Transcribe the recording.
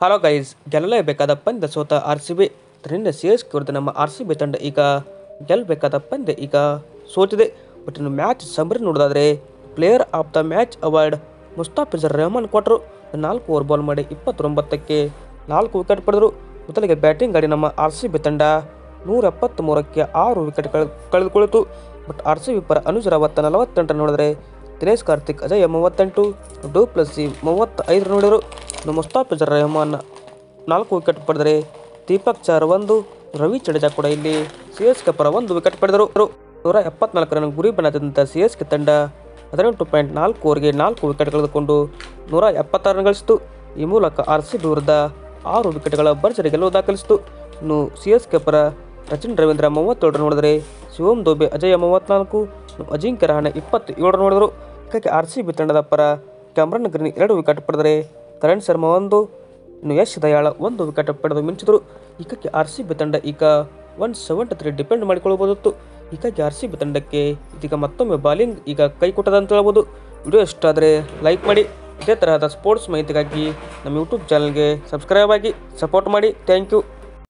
Hello guys, ಗೆಲ್ಲಲೇಬೇಕಾದ ಪಂದ್ಯ ಸೋತ RCB. ನಿನ್ನೆ ಸಿ.ಎಸ್.ಕೆ ವಿರುದ್ಧ ನಮ್ಮ ಆರ್.ಸಿ.ಬಿ ತಂಡ ಈಗ ಗೆಲ್ಲಬೇಕಾದ ಪಂದ್ಯ ಈಗ ಸೋತಿದೆ. ಬಟ್ ಇನ್ನು ಮ್ಯಾಚ್ ಸಮರಿ ನೋಡೋದಾದರೆ player of the match award Mustafizur Rehman ಕೊಟ್ಟರು. 4 ಓವರ್ ಬಾಲ್ ಮಾಡಿ 29ಕ್ಕೆ 4 ವಿಕೆಟ್ ಪಡೆದರು. ಮೊದಲಿಗೆ ಬ್ಯಾಟಿಂಗ್ ಆಡಿ ನಮ್ಮ ಆರ್.ಸಿ.ಬಿ ತಂಡ 173ಕ್ಕೆ 6 ವಿಕೆಟ್ ಕಳೆದುಕೊಂಡಿತು. ಬಟ್ ಆರ್.ಸಿ.ಬಿ ಪರ ಅನುಜ್ ರಾವತ್ 48 ರನ್ ನೋಡಿದರೆ Dinesh Karthik, Ajay 38, do Plessis 35 run ನೋಡಿದರು. ಮುಸ್ತಾಫಿಜುರ್ ರೆಹಮಾನ್ 4 ವಿಕೆಟ್ ಪಡೆದರೆ ದೀಪಕ್ ಚಾರ್ 1, ರವಿ ಜಡೇಜಾ ಕೂಡ ಇಲ್ಲಿ ಸಿ.ಎಸ್.ಕೆ ಪರ 1 ವಿಕೆಟ್ ಪಡೆದರು. 174 ರನ್ ಗುರಿ ಬೆನ್ನತ್ತಿದ್ದಂಥ ಸಿ.ಎಸ್.ಕೆ ತಂಡ 18.4 ಓವರ್ಗೆ 4 ವಿಕೆಟ್ ಕಳೆದುಕೊಂಡು 176 ರನ್ ಗಳಿಸಿತು. ಈ ಮೂಲಕ ಆರ್.ಸಿ.ಬಿ ವಿರುದ್ಧ 6 ವಿಕೆಟ್ಗಳ ಭರ್ಜರಿ ಗೆಲುವು ದಾಖಲಿಸಿತು. ಇನ್ನು ಸಿ.ಎಸ್.ಕೆ ಪರ ರಚಿನ್ ರವೀಂದ್ರ 37 ರನ್ ನೋಡಿದರೆ ಶಿವಮ್ ದುಬೆ, ಅಜಯ್ 34, ಅಜಿಂಕ್ಯ ರಹಾನೆ 27 ರನ್ ನೋಡಿದರು. ಹೀಗಾಗಿ ಆರ್.ಸಿ.ಬಿ ತಂಡದ ಪರ ಕ್ಯಾಮರನ್ ಗ್ರೀನ್ 2 ವಿಕೆಟ್ ಪಡೆದರೆ ಕರಣ್ ಶರ್ಮಾ 1, ಇನ್ನು ಯಶ್ ದಯಾಳ್ 1 ವಿಕೆಟ್ ಪಡೆದು ಮಿಂಚಿದರು. ಹೀಗಾಗಿ ಆರ್.ಸಿ.ಬಿ ತಂಡ ಈಗ 173 ಡಿಪೆಂಡ್ ಮಾಡಿಕೊಳ್ಳಬಹುದಿತ್ತು. ಹೀಗಾಗಿ ಆರ್.ಸಿ.ಬಿ ತಂಡಕ್ಕೆ ಇದೀಗ ಮತ್ತೊಮ್ಮೆ ಬಾಲಿಂಗ್ ಈಗ ಕೈ ಕೊಟ್ಟದಂತ ಹೇಳ್ಬೋದು. ವಿಡಿಯೋ ಇಷ್ಟ ಆದರೆ ಲೈಕ್ ಮಾಡಿ. ಇದೇ ತರಹದ ಸ್ಪೋರ್ಟ್ಸ್ ಮಾಹಿತಿಗಾಗಿ ನಮ್ಮ ಯೂಟ್ಯೂಬ್ ಚಾನಲ್ಗೆ ಸಬ್ಸ್ಕ್ರೈಬ್ ಆಗಿ ಸಪೋರ್ಟ್ ಮಾಡಿ. Thank you.